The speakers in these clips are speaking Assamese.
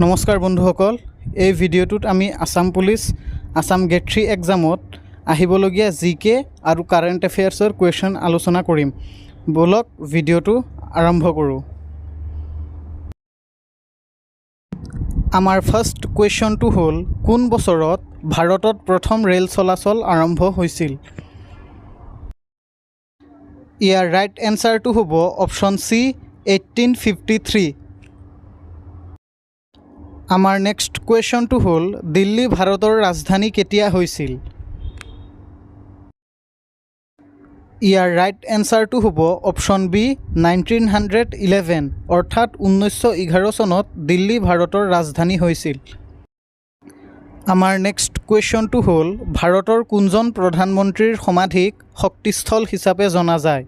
নমস্কাৰ বন্ধুসকল, এই ভিডিঅ'টোত আমি আসাম পুলিচ আসাম গেট 3 এক্সামত আহিবলগীয়া জিকে আৰু কাৰেণ্ট এফেয়াৰ্ছৰ কুৱেশ্যন আলোচনা কৰিম। বলক ভিডিঅ'টো আৰম্ভ কৰোঁ। আমাৰ ফাৰ্ষ্ট কুৱেশ্যনটো হ'ল, কোন বছৰত ভাৰতত প্ৰথম ৰেল চলাচল আৰম্ভ হৈছিল? ইয়াৰ ৰাইট এনচাৰটো হ'ব অপশ্যন চি 1853। আমাৰ নেক্সট কুৱেশ্যনটো হ'ল, দিল্লী ভাৰতৰ ৰাজধানী কেতিয়া হৈছিল? ইয়াৰ ৰাইট এনচাৰটো হ'ব অপশ্যন বি 1911, অৰ্থাৎ 1911 চনত দিল্লী ভাৰতৰ ৰাজধানী হৈছিল। আমাৰ নেক্সট কুৱেশ্যনটো হ'ল, ভাৰতৰ কোনজন প্ৰধানমন্ত্ৰীৰ সমাধিক শক্তিস্থল হিচাপে জনা যায়?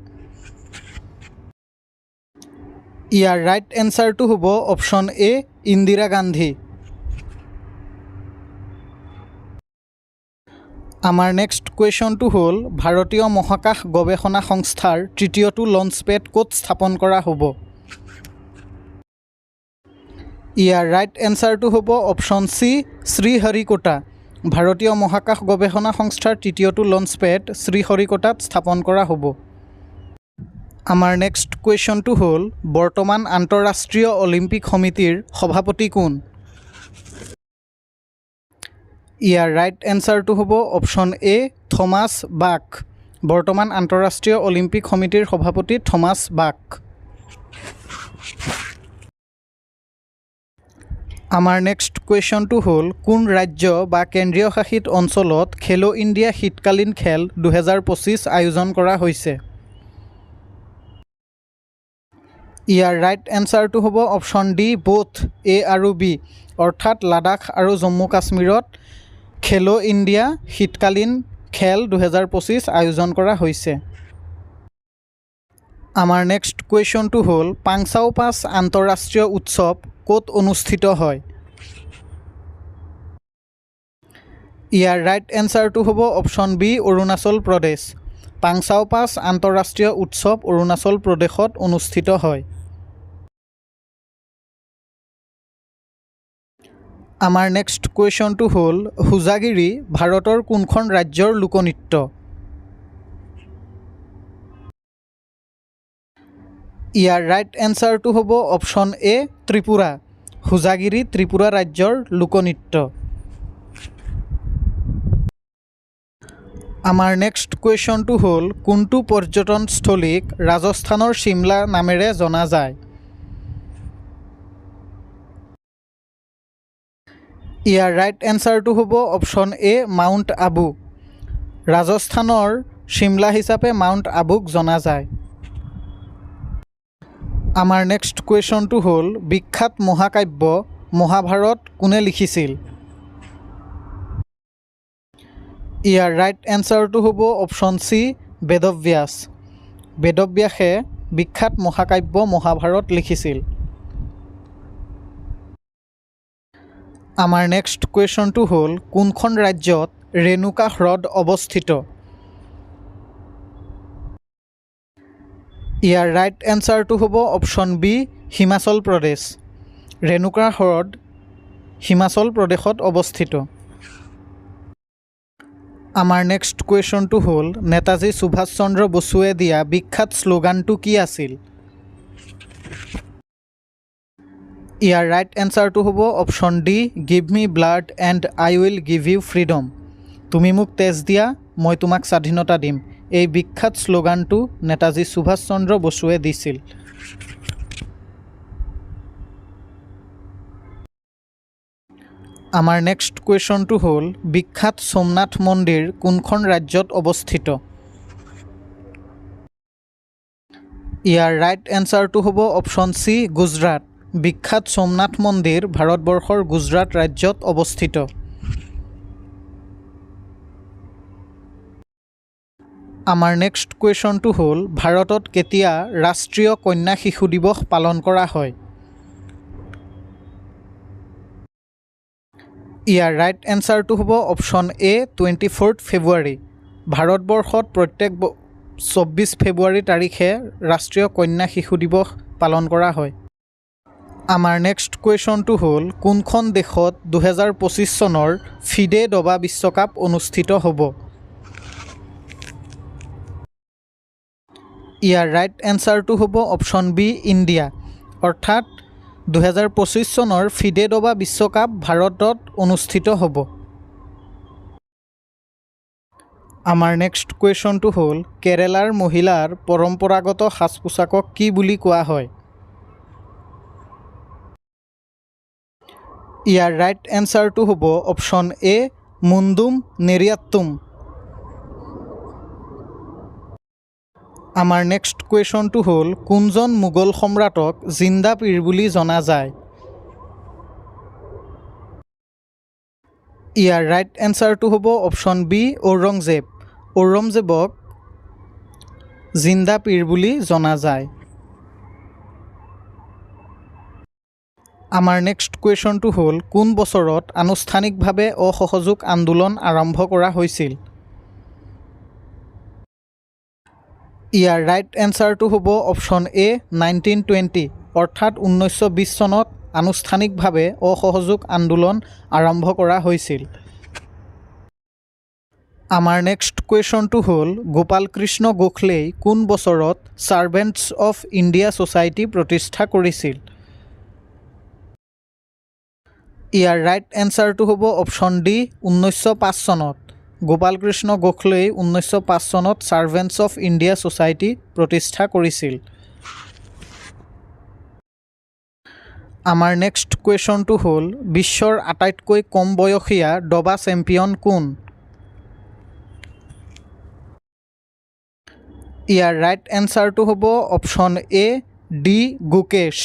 ইয়াৰ ৰাইট এনচাৰটো হ'ব অপশ্যন এ ইন্দিৰা গান্ধী। আমাৰ নেক্সট কুৱেশ্যনটো হ'ল, ভাৰতীয় মহাকাশ গৱেষণা সংস্থাৰ তৃতীয়টো লঞ্চপেড ক'ত স্থাপন কৰা হ'ব? ইয়াৰ ৰাইট এনচাৰটো হ'ব অপশ্যন চি শ্ৰীহৰিকোটা। ভাৰতীয় মহাকাশ গৱেষণা সংস্থাৰ তৃতীয়টো লঞ্চপেড শ্ৰীহৰিকোটাত স্থাপন কৰা হ'ব। আমাৰ নেক্সট কুৱেশ্যনটো হ'ল, বৰ্তমান আন্তঃৰাষ্ট্ৰীয় অলিম্পিক সমিতিৰ সভাপতি কোন? ইয়াৰ ৰাইট এনচাৰটো হ'ব অপশ্যন এ থমাছ বাক। বৰ্তমান আন্তঃৰাষ্ট্ৰীয় অলিম্পিক সমিতিৰ সভাপতি থমাছ বাক। আমাৰ নেক্সট কুৱেশ্যনটো হ'ল, কোন ৰাজ্য বা কেন্দ্ৰীয় শাসিত অঞ্চলত খেলো ইণ্ডিয়া শীতকালীন খেল 2025 আয়োজন কৰা হৈছে? ইয়াৰ ৰাইট এনচাৰটো হ'ব অপশ্যন ডি বোথ এ আৰু বি, অৰ্থাৎ লাডাখ আৰু জম্মু কাশ্মীৰত খেলো ইণ্ডিয়া শীতকালীন খেল 2025 আয়োজন কৰা হৈছে। আমাৰ নেক্সট কুৱেশ্যনটো হ'ল, পাংচাও পাছ আন্তঃৰাষ্ট্ৰীয় উৎসৱ ক'ত অনুষ্ঠিত হয়? ইয়াৰ ৰাইট এনচাৰটো হ'ব অপশ্যন বি অৰুণাচল প্ৰদেশ। পাংচাও পাছ আন্তঃৰাষ্ট্ৰীয় উৎসৱ অৰুণাচল প্ৰদেশত অনুষ্ঠিত হয়। আমাৰ নেক্সট কুৱেশ্যনটো হ'ল, হোজাগিৰি ভাৰতৰ কোনখন ৰাজ্যৰ লোকনৃত্য? ইয়াৰ ৰাইট এনচাৰটো হ'ব অপশ্যন এ ত্ৰিপুৰা। হোজাগিৰি ত্ৰিপুৰা ৰাজ্যৰ লোকনৃত্য। আমাৰ নেক্সট কুৱেশ্যনটো হ'ল, কোনটো পৰ্যটনস্থলীক ৰাজস্থানৰ চিমলা নামেৰে জনা যায়? ইয়াৰ ৰাইট এনচাৰটো হ'ব অপশ্যন এ মাউণ্ট আবু। ৰাজস্থানৰ চিমলা হিচাপে মাউণ্ট আবুক জনা যায়। আমাৰ নেক্সট কুৱেশ্যনটো হ'ল, বিখ্যাত মহাকাব্য মহাভাৰত কোনে লিখিছিল? ইয়াৰ ৰাইট এনচাৰটো হ'ব অপশ্যন চি বেদব্যাস। বেদব্যাসে বিখ্যাত মহাকাব্য মহাভাৰত লিখিছিল। আমাৰ নেক্সট কুৱেশ্যনটো হ'ল, কোনখন ৰাজ্যত ৰেণুকা হ্ৰদ অৱস্থিত? ইয়াৰ ৰাইট এনচাৰটো হ'ব অপশ্যন বি হিমাচল প্ৰদেশ। ৰেণুকা হ্ৰদ হিমাচল প্ৰদেশত অৱস্থিত। আমাৰ নেক্সট কুৱেশ্যনটো হ'ল, নেতাজী সুভাষ চন্দ্ৰ বসুৱে দিয়া বিখ্যাত শ্লোগানটো কি আছিল? ইয়াৰ ৰাইট এনচাৰটো হ'ব option D give me blood and I will give you freedom. তুমি মোক তেজ দিয়া, মই তোমাক স্বাধীনতা দিম। এই বিখ্যাত শ্লোগানটো নেতাজী সুভাষ চন্দ্ৰ বসুৱে দিছিল। আমাৰ নেক্সট কুৱেশ্যনটো হ'ল, বিখ্যাত সোমনাথ মন্দিৰ কোনখন ৰাজ্যত অৱস্থিত? ইয়াৰ ৰাইট এনচাৰটো হ'ব অপশ্যন চি গুজৰাট। বিখ্যাত সোমনাথ মন্দিৰ ভাৰতবৰ্ষৰ গুজৰাট ৰাজ্যত অৱস্থিত। আমাৰ নেক্সট কুৱেশ্যনটো হ'ল, ভাৰতত কেতিয়া ৰাষ্ট্ৰীয় কন্যা শিশু দিৱস পালন কৰা হয়? ইয়াৰ ৰাইট এনচাৰটো হ'ব অপশ্যন এ 24 ফেব্ৰুৱাৰী। ভাৰতবৰ্ষত প্ৰত্যেক 24 ফেব্ৰুৱাৰী তাৰিখে ৰাষ্ট্ৰীয় কন্যা শিশু দিৱস পালন কৰা হয়। আমাৰ নেক্সট কুৱেশ্যনটো হ'ল কোনখন দেশত 2025 চনৰ ফিডে দবা বিশ্বকাপ অনুষ্ঠিত হ'ব? ইয়াৰ ৰাইট এনচাৰটো হ'ব অপশ্যন বি ইণ্ডিয়া, অৰ্থাৎ 2025 চনৰ ফিডে দবা বিশ্বকাপ ভাৰতত অনুষ্ঠিত হ'ব। আমাৰ নেক্সট কুৱেশ্যনটো হ'ল কেৰেলাৰ মহিলাৰ পৰম্পৰাগত সাজ পোছাকক কি বুলি কোৱা হয়? ইয়াৰ ৰাইট এনচাৰটো হ'ব অপশ্যন এ মুণ্ডুম নেৰিয়াট্টুম। আমাৰ নেক্সট কুৱেশ্যনটো হ'ল কোনজন মোগল সম্ৰাটক জিন্দা পীৰ বুলি জনা যায়? ইয়াৰ ৰাইট এনচাৰটো হ'ব অপশ্যন বি ঔৰংজেব। ঔৰংজেবক জিন্দা পীৰ বুলি জনা যায়। আমাৰ নেক্সট কুৱেশ্যনটো হ'ল কোন বছৰত আনুষ্ঠানিকভাৱে অসহযোগ আন্দোলন আৰম্ভ কৰা হৈছিল? ইয়াৰ ৰাইট এনচাৰটো হ'ব অপশ্যন এ 1920, অৰ্থাৎ 1920 চনত আনুষ্ঠানিকভাৱে অসহযোগ আন্দোলন আৰম্ভ কৰা হৈছিল। আমাৰ নেক্সট কুৱেশ্যনটো হ'ল গোপাল কৃষ্ণ গোখলেই কোন বছৰত ছাৰ্ভেণ্টছ অফ ইণ্ডিয়া ছ'চাইটি প্ৰতিষ্ঠা কৰিছিল? ইয়াৰ ৰাইট এনচাৰটো হ'ব অপশ্যন ডি 1905 চনত। গোপাল কৃষ্ণ গোখলেই 1905 চনত ছাৰ্ভেণ্টছ অফ ইণ্ডিয়া ছ'চাইটি প্ৰতিষ্ঠা কৰিছিল। আমাৰ নেক্সট কুৱেশ্যনটো হ'ল বিশ্বৰ আটাইতকৈ কম বয়সীয়া দবা চেম্পিয়ন কোন? ইয়াৰ ৰাইট এনচাৰটো হ'ব অপশ্যন এ ডি গুকেশ।